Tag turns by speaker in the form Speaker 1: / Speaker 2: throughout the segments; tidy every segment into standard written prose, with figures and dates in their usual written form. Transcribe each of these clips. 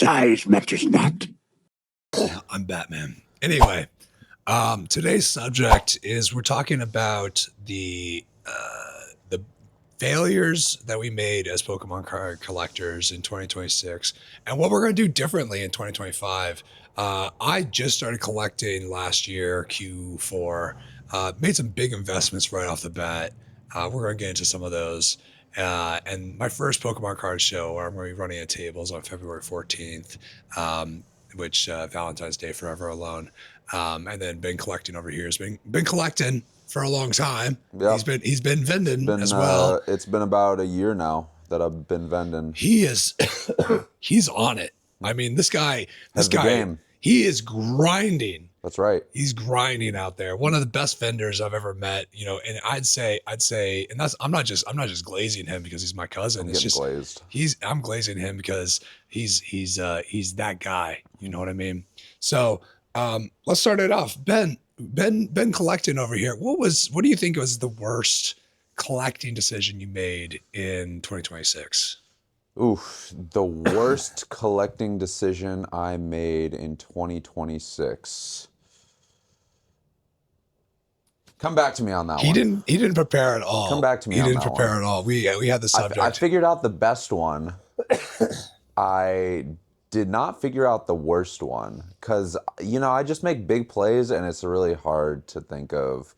Speaker 1: Size matters not.
Speaker 2: I'm Batman. Anyway, today's subject is we're talking about the failures that we made as Pokemon card collectors in 2026 and what we're going to do differently in 2025. I just started collecting last year, Q4, made some big investments right off the bat. We're going to get into some of those. And my first Pokemon card show, where I'm going to be running at tables on February 14th, which Valentine's Day Forever Alone. And then been collecting over here. Has been collecting for a long time.
Speaker 3: Yep.
Speaker 2: He's been vending as well.
Speaker 3: It's been about a year now that I've been vending.
Speaker 2: He is he's on it. I mean, this guy,
Speaker 3: game.
Speaker 2: He is grinding.
Speaker 3: That's right.
Speaker 2: He's grinding out there. One of the best vendors I've ever met, you know, and I'd say, and that's, I'm not just glazing him because he's my cousin. It's just
Speaker 3: glazed.
Speaker 2: I'm glazing him because he's that guy. You know what I mean? So, let's start it off. Ben collecting over here. What do you think was the worst collecting decision you made in 2026?
Speaker 3: Oof, the worst collecting decision I made in 2026. Come back to me on that one.
Speaker 2: He didn't prepare at all.
Speaker 3: Come back to me on that one.
Speaker 2: He didn't prepare at all. We had the subject.
Speaker 3: I figured out the best one. I did not figure out the worst one because, you know, I just make big plays and it's really hard to think of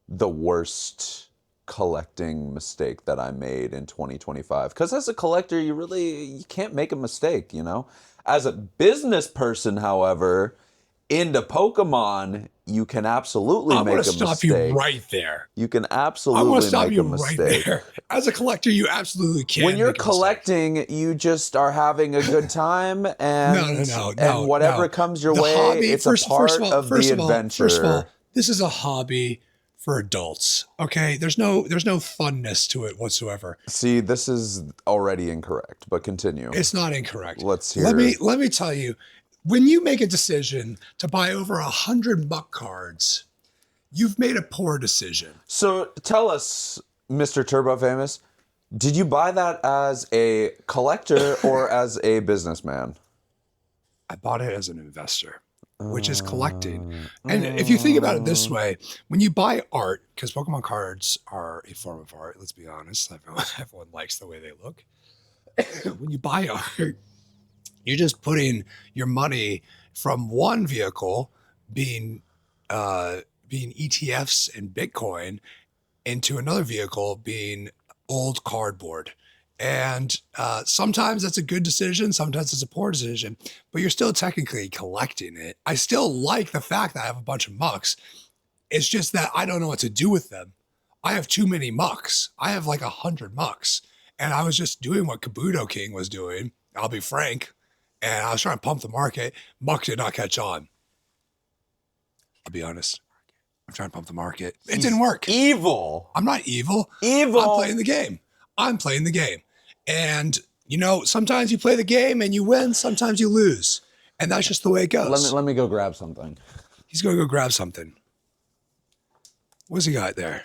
Speaker 3: the worst collecting mistake that I made in 2025. Because as a collector, you can't make a mistake, you know? As a business person, however, into Pokemon, you can absolutely make a mistake.
Speaker 2: I'm going to stop you right there.
Speaker 3: You can absolutely make a mistake.
Speaker 2: Right there. As a collector, you absolutely can.
Speaker 3: When you're collecting, you just are having a good time, and and whatever comes your way,
Speaker 2: hobby,
Speaker 3: it's a part of the adventure.
Speaker 2: First of all, this is a hobby for adults. Okay, there's no funness to it whatsoever.
Speaker 3: See, this is already incorrect, but continue.
Speaker 2: It's not incorrect.
Speaker 3: Let's hear.
Speaker 2: Let me tell you. When you make a decision to buy over 100 muck cards, you've made a poor decision.
Speaker 3: So tell us, Mr. Turbo Famous, did you buy that as a collector or as a businessman?
Speaker 2: I bought it as an investor, which is collecting. And if you think about it this way, when you buy art, because Pokemon cards are a form of art, let's be honest, everyone likes the way they look. When you buy art, you're just putting your money from one vehicle being ETFs and Bitcoin into another vehicle being old cardboard. And sometimes that's a good decision. Sometimes it's a poor decision, but you're still technically collecting it. I still like the fact that I have a bunch of mucks. It's just that I don't know what to do with them. I have too many mucks. I have like 100 mucks. And I was just doing what Kabuto King was doing. I'll be frank. And I was trying to pump the market. Muck did not catch on. I'll be honest. I'm trying to pump the market. It didn't work.
Speaker 3: Evil.
Speaker 2: I'm not evil.
Speaker 3: Evil.
Speaker 2: I'm playing the game. And, you know, sometimes you play the game and you win. Sometimes you lose. And that's just the way it goes.
Speaker 3: Let me go grab something.
Speaker 2: He's going to go grab something. What's he got there?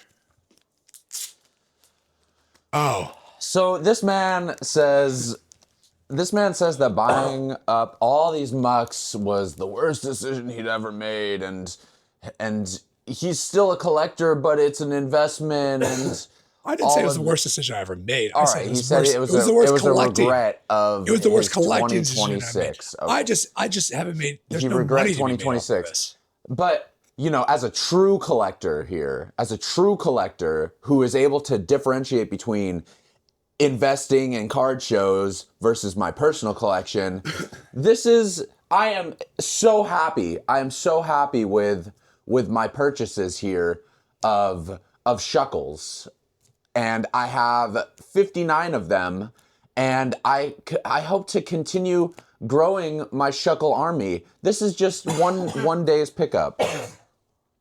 Speaker 2: Oh.
Speaker 3: So this man says that buying up all these mucks was the worst decision he'd ever made, and he's still a collector, but it's an investment. And
Speaker 2: I didn't say it was the worst decision I ever made.
Speaker 3: All right, he said it was the worst collecting. Regret of
Speaker 2: it was the worst collecting
Speaker 3: 2026.
Speaker 2: Okay. I just haven't made. There's no
Speaker 3: regret
Speaker 2: money
Speaker 3: 2026. But you know, as a true collector who is able to differentiate between investing in card shows versus my personal collection, I am so happy. I am so happy with my purchases here of Shuckles. And I have 59 of them, and I hope to continue growing my Shuckle army. This is just one day's pickup.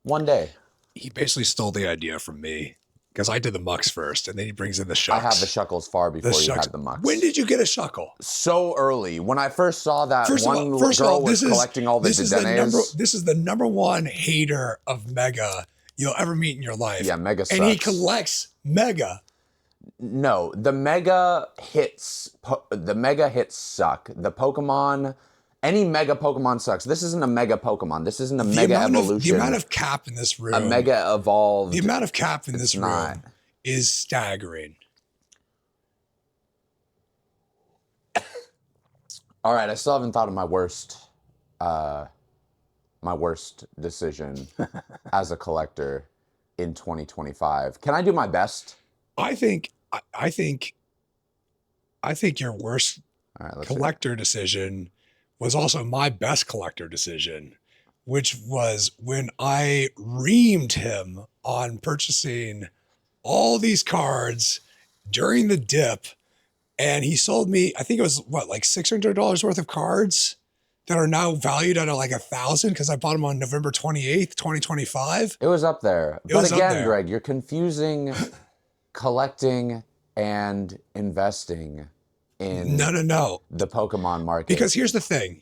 Speaker 3: One day.
Speaker 2: He basically stole the idea from me. Because I did the mucks first, and then he brings in the shucks.
Speaker 3: I had the Shuckles far before you had the mucks.
Speaker 2: When did you get a Shuckle?
Speaker 3: So early. When I first saw that one girl was collecting all the Dedenes.
Speaker 2: This is the number one hater of Mega you'll ever meet in your life.
Speaker 3: Yeah, Mega sucks.
Speaker 2: And he collects Mega.
Speaker 3: No, the mega hits suck. The Pokemon, any mega Pokemon sucks. This isn't a mega Pokemon. This isn't a mega
Speaker 2: The amount
Speaker 3: evolution.
Speaker 2: of cap in this
Speaker 3: A
Speaker 2: room,
Speaker 3: mega evolved.
Speaker 2: the amount of cap in this
Speaker 3: not.
Speaker 2: room is staggering.
Speaker 3: All right, I still haven't thought of my worst decision as a collector in 2025. Can I do my best?
Speaker 2: I think your worst
Speaker 3: All right, let's see.
Speaker 2: collector decision was also my best collector decision, which was when I reamed him on purchasing all these cards during the dip, and he sold me, I think it was what, like $600 worth of cards that are now valued at like 1,000 because I bought them on November 28th, 2025.
Speaker 3: It was up there.
Speaker 2: It
Speaker 3: But
Speaker 2: was up
Speaker 3: again,
Speaker 2: there.
Speaker 3: Greg, you're confusing collecting and investing in
Speaker 2: No.
Speaker 3: the Pokemon market.
Speaker 2: Because here's the thing.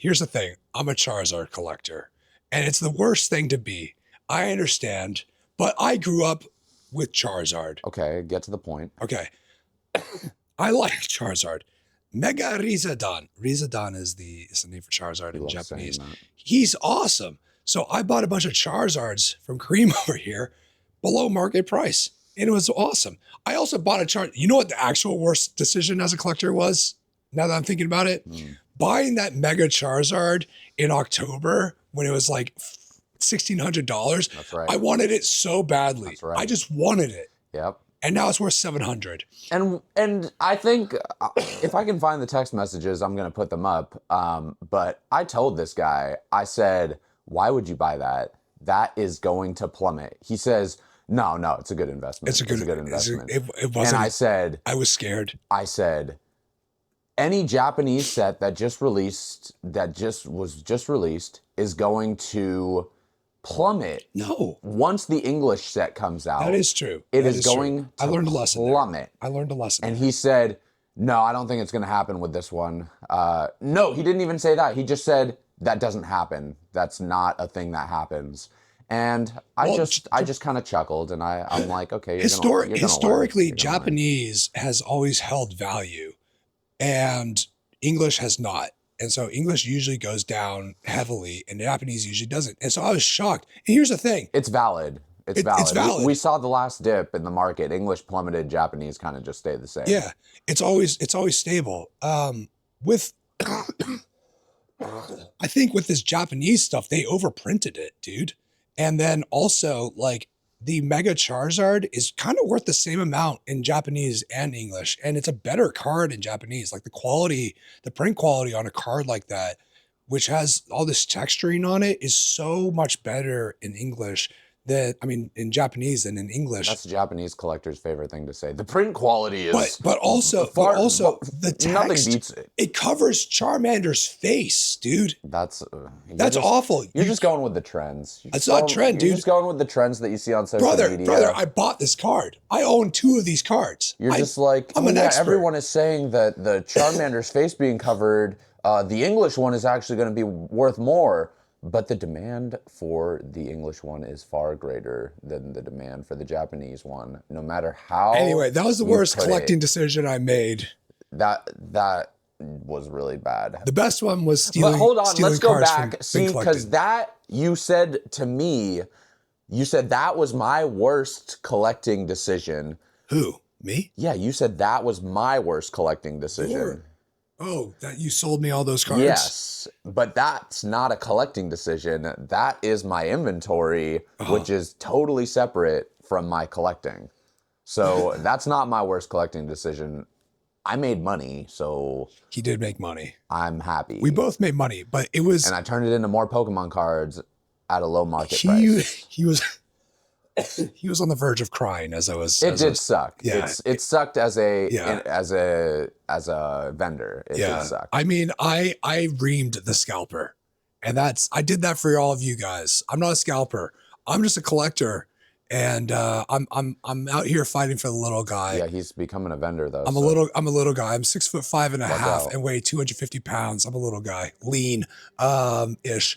Speaker 2: I'm a Charizard collector, and it's the worst thing to be. I understand, but I grew up with Charizard.
Speaker 3: Okay, get to the point.
Speaker 2: Okay. I like Charizard. Mega Rizadon. Rizadon is the name for Charizard
Speaker 3: You
Speaker 2: in
Speaker 3: love
Speaker 2: Japanese.
Speaker 3: saying that.
Speaker 2: He's awesome. So I bought a bunch of Charizards from Cream over here below market price. And it was awesome. I also bought a Charizard. You know what the actual worst decision as a collector was? Now that I'm thinking about it, buying that Mega Charizard in October when it was like $1,600.
Speaker 3: That's right.
Speaker 2: I wanted it so badly.
Speaker 3: That's right.
Speaker 2: I just wanted it.
Speaker 3: Yep.
Speaker 2: And now it's worth $700.
Speaker 3: And I think if I can find the text messages, I'm going to put them up. But I told this guy, I said, why would you buy that? That is going to plummet. He says, no, it's a good investment.
Speaker 2: It's a good
Speaker 3: investment.
Speaker 2: It wasn't.
Speaker 3: And I said,
Speaker 2: I was scared.
Speaker 3: any Japanese set that was just released is going to plummet.
Speaker 2: No,
Speaker 3: Once the English set comes out.
Speaker 2: that is true.
Speaker 3: It
Speaker 2: That
Speaker 3: is
Speaker 2: is true.
Speaker 3: going to
Speaker 2: I learned a lesson there.
Speaker 3: plummet.
Speaker 2: I learned a lesson.
Speaker 3: And he said, no, I don't think it's going to happen with this one. No, he didn't even say that. He just said, that doesn't happen. That's not a thing that happens. And I just kind of chuckled, and I'm like, okay,
Speaker 2: historically, Japanese has always held value, and English has not. And so English usually goes down heavily, and Japanese usually doesn't. And so I was shocked. And here's the thing:
Speaker 3: It's valid. It's valid. We saw the last dip in the market. English plummeted. Japanese kind of just stayed the same.
Speaker 2: yeah, it's always stable. With I think with this Japanese stuff, they overprinted it, dude. And then also, like, the Mega Charizard is kind of worth the same amount in Japanese and English. And it's a better card in Japanese. Like, the print quality on a card like that, which has all this texturing on it, is so much better in English in Japanese than in English.
Speaker 3: That's Japanese collectors' favorite thing to say. The print quality is
Speaker 2: But also the text,
Speaker 3: nothing beats it.
Speaker 2: It covers Charmander's face, dude.
Speaker 3: That's
Speaker 2: Awful.
Speaker 3: You're just going with the trends.
Speaker 2: It's not a trend, dude.
Speaker 3: You're just going with the trends that you see on social media.
Speaker 2: Brother, I bought this card. I own 2 of these cards.
Speaker 3: You're just like,
Speaker 2: I'm an expert.
Speaker 3: Everyone is saying that the Charmander's face being covered, the English one is actually going to be worth more. But the demand for the English one is far greater than the demand for the Japanese one, no matter how.
Speaker 2: Anyway, that was the worst collecting decision I made.
Speaker 3: That was really bad.
Speaker 2: The best one was stealing.
Speaker 3: But hold on, let's go
Speaker 2: cards
Speaker 3: back.
Speaker 2: from
Speaker 3: See,
Speaker 2: being collected.
Speaker 3: because that you said to me, you said that was my worst collecting decision.
Speaker 2: Who? Me?
Speaker 3: Yeah, you said that was my worst collecting decision.
Speaker 2: Sure. Oh, that you sold me all those cards?
Speaker 3: Yes, but that's not a collecting decision. That is my inventory, which is totally separate from my collecting. So that's not my worst collecting decision. I made money, so
Speaker 2: He did make money.
Speaker 3: I'm happy.
Speaker 2: We both made money, but it was...
Speaker 3: And I turned it into more Pokemon cards at a low market price.
Speaker 2: He was... he was on the verge of crying as I was...
Speaker 3: It did suck.
Speaker 2: Yeah.
Speaker 3: It sucked as a vendor. It did suck.
Speaker 2: I mean, I reamed the scalper, and I did that for all of you guys. I'm not a scalper. I'm just a collector, and I'm out here fighting for the little guy.
Speaker 3: Yeah, he's becoming a vendor though.
Speaker 2: I'm a little guy. I'm 6'5.5"
Speaker 3: out.
Speaker 2: and weigh 250 pounds. I'm a little guy, lean, ish.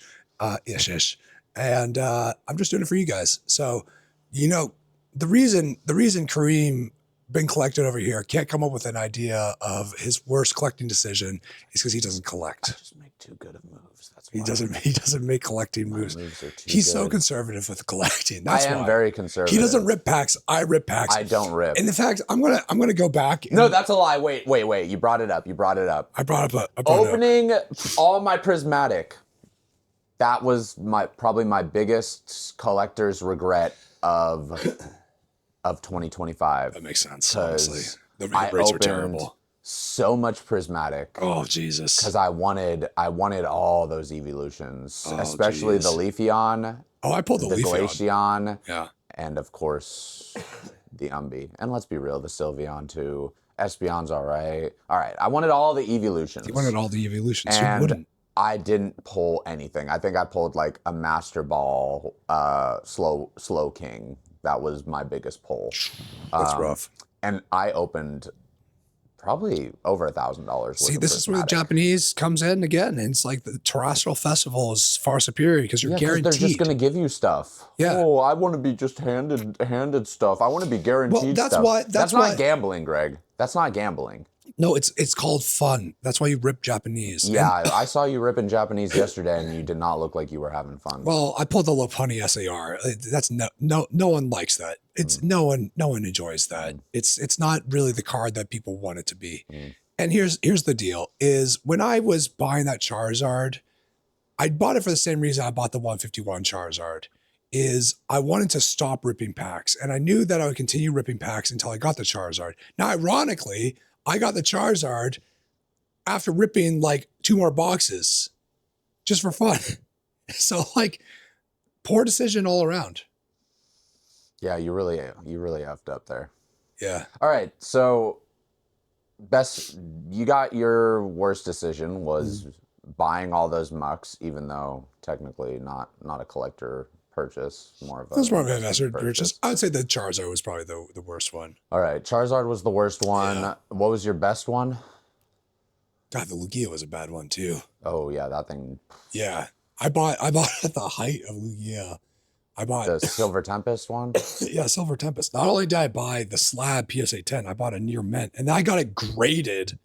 Speaker 2: And I'm just doing it for you guys. So, the reason Kareem been collecting over here can't come up with an idea of his worst collecting decision is because he doesn't
Speaker 3: I
Speaker 2: collect.
Speaker 3: just make too good of moves. That's
Speaker 2: He
Speaker 3: why.
Speaker 2: doesn't make collecting
Speaker 3: My
Speaker 2: moves.
Speaker 3: moves are too
Speaker 2: He's so
Speaker 3: good.
Speaker 2: conservative with collecting.
Speaker 3: I
Speaker 2: That's
Speaker 3: am
Speaker 2: why.
Speaker 3: very conservative.
Speaker 2: He doesn't rip packs. I rip packs.
Speaker 3: I don't rip.
Speaker 2: And in fact, I'm gonna go back.
Speaker 3: No, that's a lie. Wait. You brought it up.
Speaker 2: I brought up
Speaker 3: Opening all my prismatic. That was probably my biggest collector's regret of 2025.
Speaker 2: That makes sense. Honestly, the
Speaker 3: I
Speaker 2: rates are
Speaker 3: opened
Speaker 2: terrible.
Speaker 3: so much prismatic
Speaker 2: Oh Jesus!
Speaker 3: because I wanted all those evolutions,
Speaker 2: Oh,
Speaker 3: especially
Speaker 2: geez.
Speaker 3: the Leafeon,
Speaker 2: Oh, I pulled the Leafeon.
Speaker 3: Glaceon,
Speaker 2: Yeah.
Speaker 3: and of course the Umbi. And let's be real, the Sylveon too. Espeon's all right. All right, I wanted all the evolutions.
Speaker 2: You wanted all the evolutions. Who
Speaker 3: And
Speaker 2: wouldn't?
Speaker 3: I didn't pull anything. I think I pulled like a Master Ball, Slow King. That was my biggest pull.
Speaker 2: That's rough.
Speaker 3: And I opened probably over $1,000.
Speaker 2: See, this is where the Japanese comes in again. And it's like the Terrestrial Festival is far superior because you're guaranteed.
Speaker 3: They're just going to give you stuff.
Speaker 2: Yeah.
Speaker 3: Oh, I want to be just handed stuff. I want to be guaranteed
Speaker 2: that's
Speaker 3: stuff.
Speaker 2: why.
Speaker 3: That's not gambling, Greg. That's not gambling.
Speaker 2: No, it's called fun. That's why you rip Japanese.
Speaker 3: Yeah, I saw you ripping Japanese yesterday, and you did not look like you were having fun.
Speaker 2: Well, I pulled the Lopunny SAR. That's no one likes that. It's no one enjoys that. It's not really the card that people want it to be. And here's the deal: is when I was buying that Charizard, I bought it for the same reason I bought the 151 Charizard. Is I wanted to stop ripping packs, and I knew that I would continue ripping packs until I got the Charizard. Now, ironically, I got the Charizard after ripping like 2 more boxes just for fun. So like poor decision all around.
Speaker 3: Yeah, you really effed up there.
Speaker 2: Yeah.
Speaker 3: All right, so you got your worst decision was buying all those mucks, even though technically not a collector purchase, more of a.
Speaker 2: That's more of an investor purchase. I would say the Charizard was probably the worst one.
Speaker 3: All right, Charizard was the worst one.
Speaker 2: Yeah.
Speaker 3: What was your best one?
Speaker 2: God, the Lugia was a bad one too.
Speaker 3: Oh yeah, that thing.
Speaker 2: Yeah, I bought at the height of Lugia. I bought
Speaker 3: the Silver Tempest one.
Speaker 2: Yeah, Silver Tempest. Not only did I buy the slab PSA 10, I bought a near mint, and then I got it graded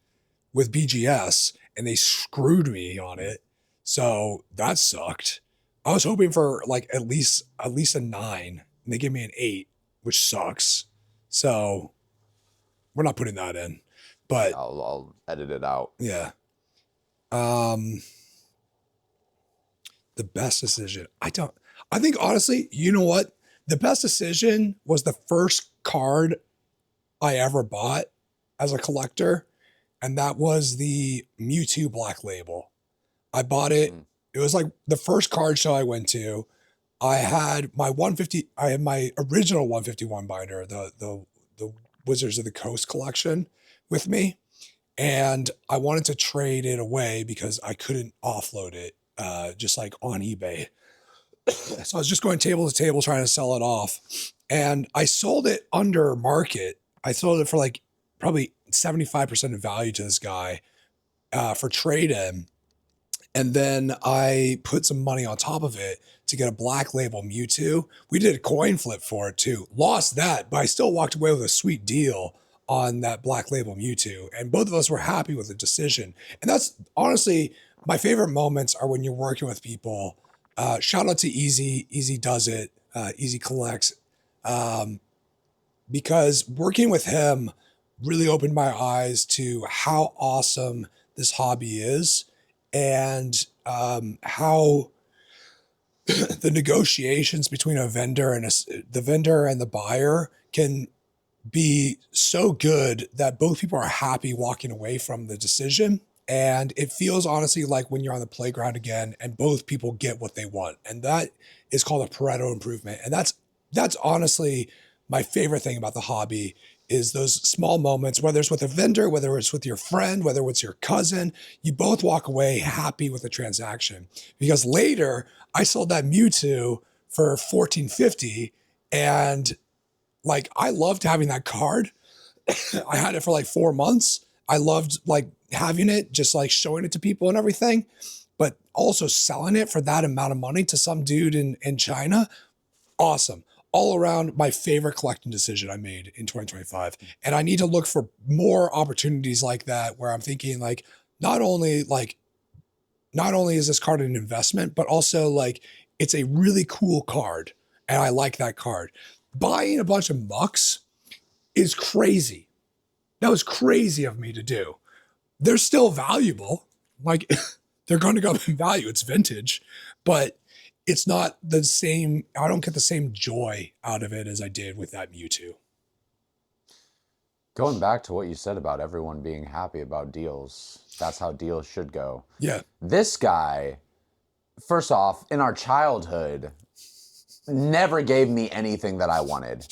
Speaker 2: with BGS, and they screwed me on it. So that sucked. I was hoping for like at least a 9, and they gave me an 8, which sucks. So we're not putting that in. But
Speaker 3: I'll edit it out.
Speaker 2: Yeah. The best decision. I think honestly, you know what? The best decision was the first card I ever bought as a collector, and that was the Mewtwo Black Label. I bought it. It was like the first card show I went to. I had my original 151 binder, the Wizards of the Coast collection with me. And I wanted to trade it away because I couldn't offload it, just like on eBay. So I was just going table to table trying to sell it off. And I sold it under market. I sold it for like probably 75% of value to this guy for trade-in. And then I put some money on top of it to get a Black Label Mewtwo. We did a coin flip for it too. Lost that, but I still walked away with a sweet deal on that Black Label Mewtwo. And both of us were happy with the decision. And that's honestly, my favorite moments are when you're working with people. Shout out to Easy. Easy does it. Easy collects. Because working with him really opened my eyes to how awesome this hobby is. And how the negotiations between a vendor and the vendor and the buyer can be so good that both people are happy walking away from the decision. And it feels honestly like when you're on the playground again and both people get what they want. And that is called a Pareto improvement. And that's honestly my favorite thing about the hobby is those small moments, whether it's with a vendor, whether it's with your friend, whether it's your cousin, you both walk away happy with the transaction. Because later I sold that Mewtwo for $14.50, and like I loved having that card. I had it for like 4 months. I loved like having it, just like showing it to people and everything, but also selling it for that amount of money to some dude in China. Awesome. all around my favorite collecting decision I made in 2025. And I need to look for more opportunities like that where I'm thinking like, not only is this card an investment, but also like it's a really cool card and I like that card. Buying a bunch of mucks is crazy. That was crazy of me to do. They're still valuable. Like they're going to go up in value. It's vintage, but it's not the same. I don't get the same joy out of it as I did with that Mewtwo.
Speaker 3: Going back to what you said about everyone being happy about deals, that's how deals should go.
Speaker 2: Yeah.
Speaker 3: This guy, first off, in our childhood, never gave me anything that I wanted.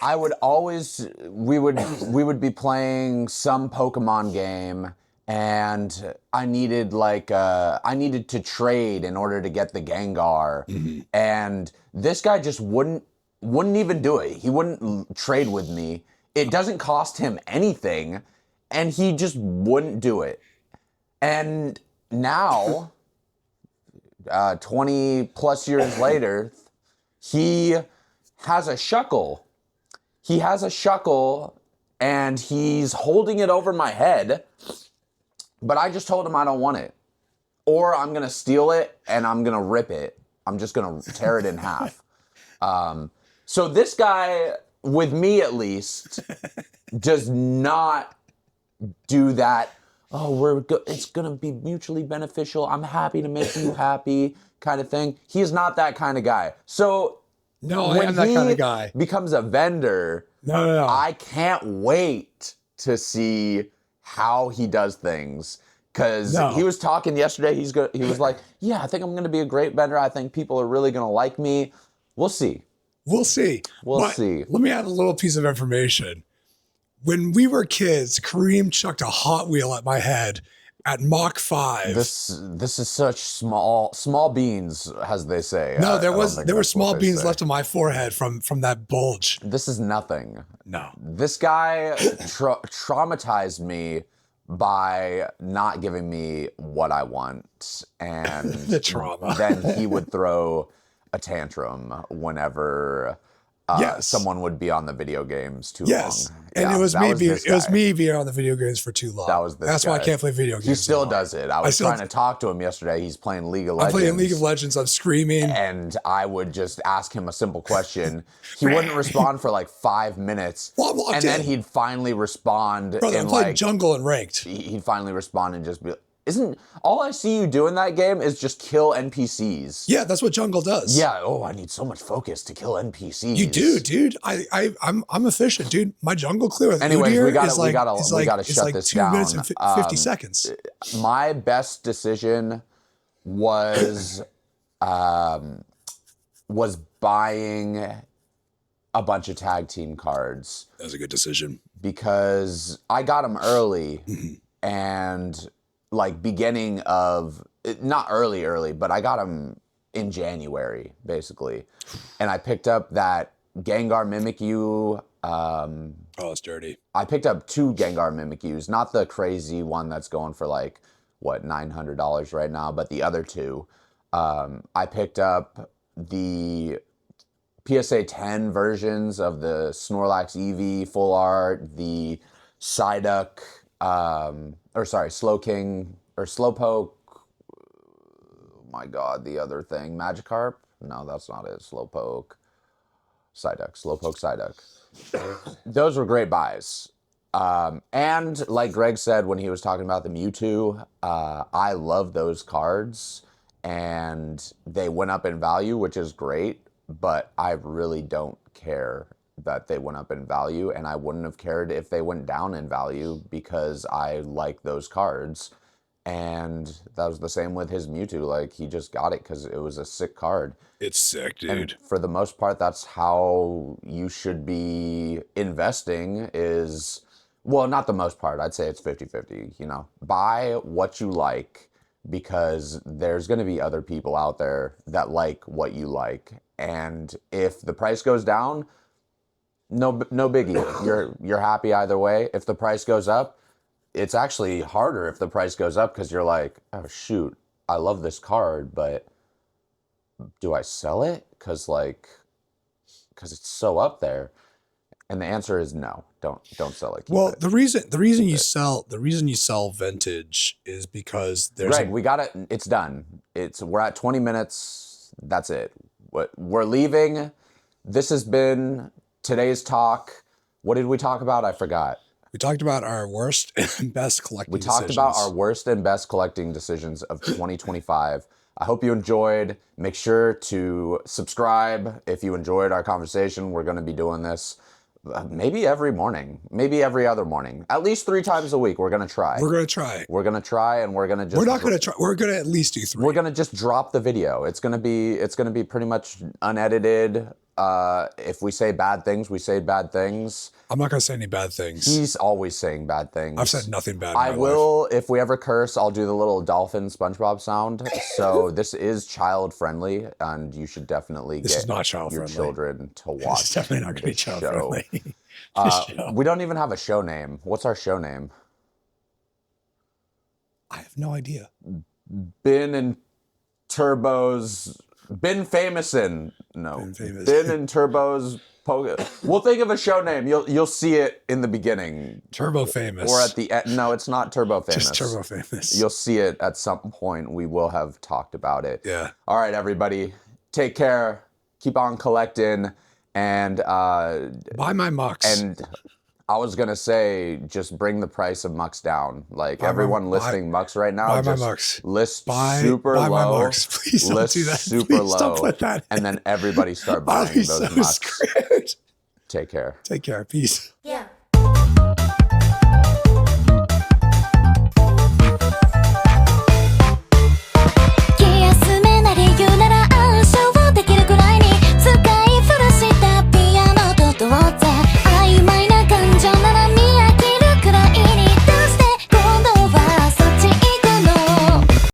Speaker 3: I would always, we would be playing some Pokemon game, and I needed to trade in order to get the Gengar, and this guy just wouldn't even do it. He wouldn't trade with me. It doesn't cost him anything, and he just wouldn't do it. And now, 20 plus years later, he has a Shuckle. He has a Shuckle, and he's holding it over my head, but I just told him I don't want it. Or I'm going to steal it, and I'm going to rip it. I'm just going to tear it in half. So this guy, with me at least, does not do that, oh, it's going to be mutually beneficial, I'm happy to make you happy kind of thing. He is not that kind of guy. So
Speaker 2: no, I am that kind of guy.
Speaker 3: Becomes a vendor,
Speaker 2: No.
Speaker 3: I can't wait to see how he does things. Because he was talking yesterday, he was like, yeah, I think I'm going to be a great vendor. I think people are really going to like me. We'll see.
Speaker 2: We'll see.
Speaker 3: We'll see.
Speaker 2: Let me add a little piece of information. When we were kids, Kareem chucked a Hot Wheel at my head at Mach 5.
Speaker 3: This is such small beans, as they say.
Speaker 2: No, there were small beans left on my forehead from that bulge.
Speaker 3: This is nothing.
Speaker 2: No.
Speaker 3: This guy traumatized me by not giving me what I want, and
Speaker 2: the trauma.
Speaker 3: Then he would throw a tantrum whenever someone would be on the video games too long.
Speaker 2: And it was me being on the video games for too long.
Speaker 3: That was this
Speaker 2: That's
Speaker 3: guy.
Speaker 2: why I can't play video games.
Speaker 3: He still does it. I was trying to talk to him yesterday. He's playing League of Legends.
Speaker 2: I'm playing League of Legends. I'm screaming.
Speaker 3: And I would just ask him a simple question. He wouldn't respond for like 5 minutes. And then he'd finally respond.
Speaker 2: Brother, I'm playing jungle and ranked.
Speaker 3: He'd finally respond and just be isn't all I see you do in that game is just kill NPCs.
Speaker 2: Yeah, that's what jungle does.
Speaker 3: Yeah. Oh, I need so much focus to kill NPCs.
Speaker 2: You do, dude. I'm efficient, dude. My jungle clear with
Speaker 3: Anyways,
Speaker 2: Udyr
Speaker 3: we gotta shut this
Speaker 2: 2
Speaker 3: down.
Speaker 2: minutes and 50 seconds.
Speaker 3: My best decision was buying a bunch of tag team cards.
Speaker 2: That was a good decision
Speaker 3: because I got them early and. Like beginning of, not early, but I got them in January, basically. And I picked up that Gengar Mimikyu.
Speaker 2: It's dirty.
Speaker 3: I picked up 2 Gengar Mimikyus, not the crazy one that's going for like, what, $900 right now, but the other 2. I picked up the PSA 10 versions of the Snorlax Eevee full art, the Psyduck, Slowking or Slowpoke. Oh my God, the other thing, Magikarp? No, that's not it. Slowpoke, Psyduck. Those were great buys. And like Greg said when he was talking about the Mewtwo, I love those cards, and they went up in value, which is great. But I really don't care that they went up in value, and I wouldn't have cared if they went down in value because I like those cards. And that was the same with his Mewtwo. Like, he just got it because it was a sick card.
Speaker 2: It's sick, dude.
Speaker 3: And for the most part, that's how you should be investing is, well, not the most part. I'd say it's 50-50, you know. Buy what you like because there's going to be other people out there that like what you like. And if the price goes down, no biggie. You're happy either way. If the price goes up, it's actually harder if the price goes up because you're like, oh shoot, I love this card, but do I sell it? Because like because it's so up there? And the answer is no. Don't sell it. Keep
Speaker 2: Well,
Speaker 3: it.
Speaker 2: the reason you sell vintage is because there's
Speaker 3: Greg, we got it. It's done. We're at 20 minutes. That's it. We're leaving. This has been today's talk. What did we talk about? I forgot.
Speaker 2: we talked about our worst and best collecting
Speaker 3: We talked about our worst and best collecting decisions of 2025. I hope you enjoyed. Make sure to subscribe if you enjoyed our conversation. We're going to be doing this maybe every morning, maybe every other morning, at least 3 times a week. We're going to try.
Speaker 2: We're going to try.
Speaker 3: We're going to try, and we're going to just.
Speaker 2: We're not going to try. We're going to at least do 3.
Speaker 3: We're going to just drop the video. It's going to be pretty much unedited. If we say bad things, we say bad things.
Speaker 2: I'm not going to say any bad things.
Speaker 3: He's always saying bad things.
Speaker 2: I've said nothing bad.
Speaker 3: I will, if we ever curse, I'll do the little dolphin SpongeBob sound. So this is child friendly, and you should definitely
Speaker 2: This
Speaker 3: get
Speaker 2: is not child
Speaker 3: your
Speaker 2: friendly.
Speaker 3: children to watch.
Speaker 2: It's definitely not going to be child friendly.
Speaker 3: We don't even have a show name. What's our show name?
Speaker 2: I have no idea.
Speaker 3: Bin and Turbos. Bin Famousin. No.
Speaker 2: Bin Famous.
Speaker 3: Bin and Turbos. We'll think of a show name. You'll see it in the beginning.
Speaker 2: Turbo Famous.
Speaker 3: Or at the end. No, it's not Turbo Famous.
Speaker 2: Just Turbo Famous.
Speaker 3: You'll see it at some point. We will have talked about it.
Speaker 2: Yeah.
Speaker 3: All right, everybody. Take care. Keep on collecting. And
Speaker 2: buy my mucks.
Speaker 3: And I was gonna say, just bring the price of mucks down. Like everyone listing mucks right now,
Speaker 2: buy
Speaker 3: just
Speaker 2: my mucks.
Speaker 3: List super
Speaker 2: buy
Speaker 3: low.
Speaker 2: My mucks. Please don't
Speaker 3: list
Speaker 2: do that.
Speaker 3: super
Speaker 2: Please
Speaker 3: low.
Speaker 2: don't put that.
Speaker 3: And then everybody start
Speaker 2: I'll
Speaker 3: buying
Speaker 2: be
Speaker 3: those
Speaker 2: so
Speaker 3: mucks.
Speaker 2: screwed.
Speaker 3: Take care.
Speaker 2: Take care. Peace.
Speaker 1: Yeah.